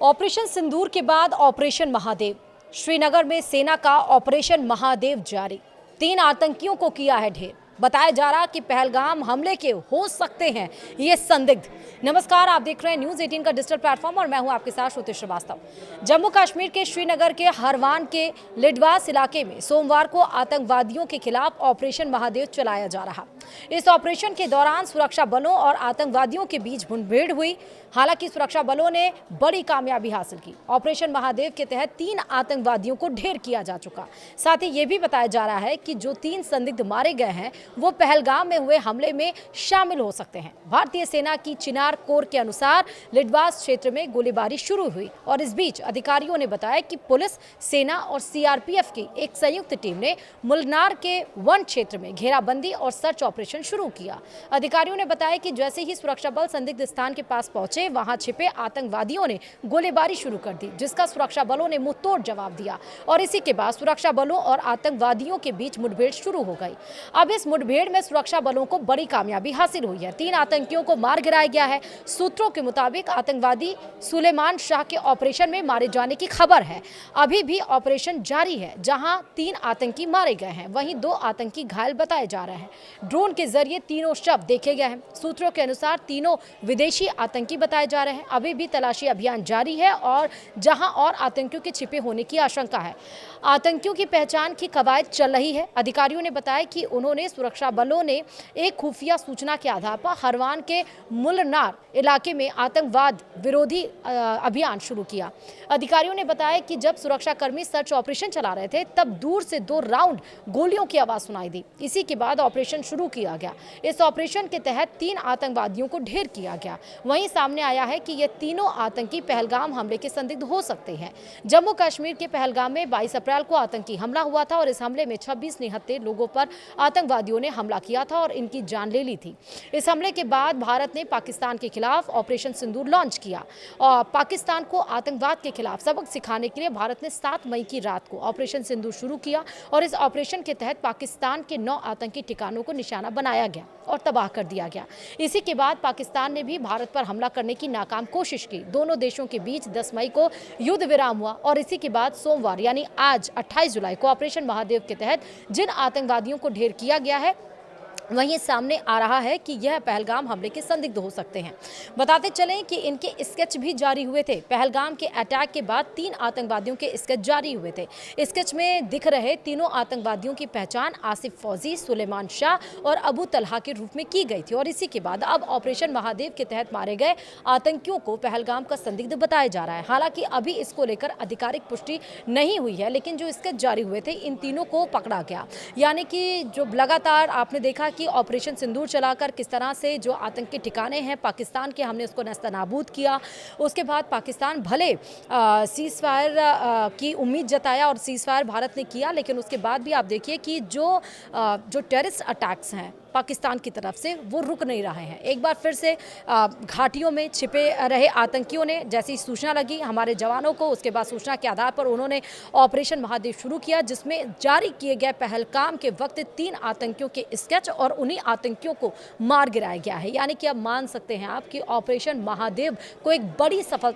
Operation सिंदूर के बाद operation Mahadev. Srinagar में सेना का ऑपरेशन महादेव जारी। 3 आतंकियों को किया है ढेर। बताया जा रहा कि पहलगाम हमले के हो सकते हैं ये संदिग्ध। नमस्कार, आप देख रहे हैं न्यूज़ 18 का डिजिटल प्लेटफॉर्म और मैं हूं आपके साथ श्रुति श्रीवास्तव। जम्मू कश्मीर के श्रीनगर के हरवान के लिडवास इलाके में सोमवार को आतंकवादियों के खिलाफ ऑपरेशन महादेव चलाया जा रहा। इस ऑपरेशन के दौरान सुरक्षा बलों और आतंकवादियों के बीच मुठभेड़ हुई। हालांकि सुरक्षा बलों ने बड़ी कामयाबी हासिल की। ऑपरेशन महादेव के तहत 3 आतंकवादियों को ढेर किया जा चुका। साथ ही ये भी बताया जा रहा है कि जो 3 संदिग्ध मारे गए हैं वो पहलगाम में हुए हमले में शामिल हो सकते हैं। भारतीय सेना की चिनार कोर के अनुसार लिडवास क्षेत्र में गोलीबारी शुरू हुई और इस बीच अधिकारियों ने बताया कि पुलिस, सेना और सीआरपीएफ की एक संयुक्त टीम ने मुलनार के वन क्षेत्र में घेराबंदी और सर्च ऑपरेशन शुरू किया। अधिकारियों ने बताया कि जैसे ही सुरक्षा बल संदिग्ध स्थान के पास पहुंचे, वहां छिपे आतंकवादियों ने गोलीबारी शुरू कर दी, जिसका सुरक्षा बलों ने मुंहतोड़ जवाब दिया और इसी के बाद सुरक्षा बलों और आतंकवादियों के बीच मुठभेड़ शुरू हो गई। अब इस मुठभेड़ में सुरक्षा बलों को बड़ी कामयाबी हासिल हुई है। 3 आतंकियों को मार गिराया गया है। सूत्रों के मुताबिक आतंकवादी सुलेमान शाह के ऑपरेशन में मारे जाने की खबर है। अभी भी ऑपरेशन जारी है, जहां 3 आतंकी मारे गए हैं, वहीं 2 आतंकी घायल बताए जा रहे हैं। ड्रोन के जरिए तीनों शव देखे गए हैं। सूत्रों के अनुसार तीनों विदेशी आतंकी बताए जा रहे हैं। अभी भी तलाशी अभियान जारी है और जहां और आतंकियों के छिपे होने की आशंका है। आतंकियों की पहचान की कवायद चल रही है। अधिकारियों ने बताया कि उन्होंने सुरक्षा बलों ने एक खुफिया सूचना के आधार पर हरवान के मुलनार इलाके में आतंकवाद विरोधी अभियान शुरू किया। अधिकारियों ने बताया कि जब सुरक्षाकर्मी सर्च ऑपरेशन चला रहे थे, तब दूर से 2 राउंड गोलियों की आवाज सुनाई दी। इसी के बाद ऑपरेशन शुरू किया गया। इस ऑपरेशन के तहत 3 आतंकवादियों को ढेर किया गया। वहीं सामने आया है कि ये तीनों आतंकी पहलगाम हमले के संदिग्ध हो सकते हैं। जम्मू कश्मीर के पहलगाम में 22 अप्रैल को आतंकी हमला हुआ था और इस हमले में 26 निहत्थे लोगों पर आतंकवादियों ने हमला किया था और इनकी जान ले ली थी। इस हमले के बाद भारत ने पाकिस्तान के खिलाफ ऑपरेशन सिंदूर लॉन्च किया और पाकिस्तान को आतंकवाद के खिलाफ सबक सिखाने के लिए भारत ने 7 मई की रात को ऑपरेशन सिंदूर शुरू किया और इस ऑपरेशन के तहत पाकिस्तान के 9 आतंकी ठिकानों को निशाना बनाया गया और तबाह कर दिया गया। इसी के बाद पाकिस्तान ने भी भारत पर हमला करने की नाकाम कोशिश की। दोनों देशों के बीच 10 मई को युद्ध विराम हुआ और इसी के बाद सोमवार यानी आज 28 जुलाई को ऑपरेशन महादेव के तहत जिन आतंकवादियों को ढेर किया गया है, वहीं सामने आ रहा है कि यह पहलगाम हमले के संदिग्ध हो सकते हैं। बताते चलें कि इनके स्केच भी जारी हुए थे। पहलगाम के अटैक के बाद 3 आतंकवादियों के स्केच जारी हुए थे। स्केच में दिख रहे तीनों आतंकवादियों की पहचान आसिफ फौजी, सुलेमान शाह और अबू तलहा के रूप में की गई थी और इसी के बाद अब ऑपरेशन महादेव के तहत मारे गए आतंकियों को पहलगाम का संदिग्ध बताया जा रहा है। हालांकि अभी इसको लेकर आधिकारिक पुष्टि नहीं हुई है, लेकिन जो स्केच जारी हुए थे, इन तीनों को पकड़ा गया। यानी कि जो लगातार आपने देखा कि ऑपरेशन सिंदूर चलाकर किस तरह से जो आतंकी ठिकाने हैं पाकिस्तान के, हमने उसको नेस्तनाबूद किया। उसके बाद पाकिस्तान भले सीज फायर की उम्मीद जताया और सीज फायर भारत ने किया, लेकिन उसके बाद भी आप देखिए कि जो टेररिस्ट अटैक्स हैं पाकिस्तान की तरफ से, वो रुक नहीं रहे हैं। एक बार फिर से घाटियों में छिपे रहे आतंकियों ने जैसी सूचना लगी हमारे जवानों को, उसके बाद सूचना के आधार पर उन्होंने ऑपरेशन महादेव शुरू किया, जिसमें जारी किए गए पहलगाम के वक्त 3 आतंकियों के स्केच और उन्हीं आतंकियों को मार गिराया गया है। यानी कि अब मान सकते हैं आप कि ऑपरेशन महादेव को एक बड़ी सफलता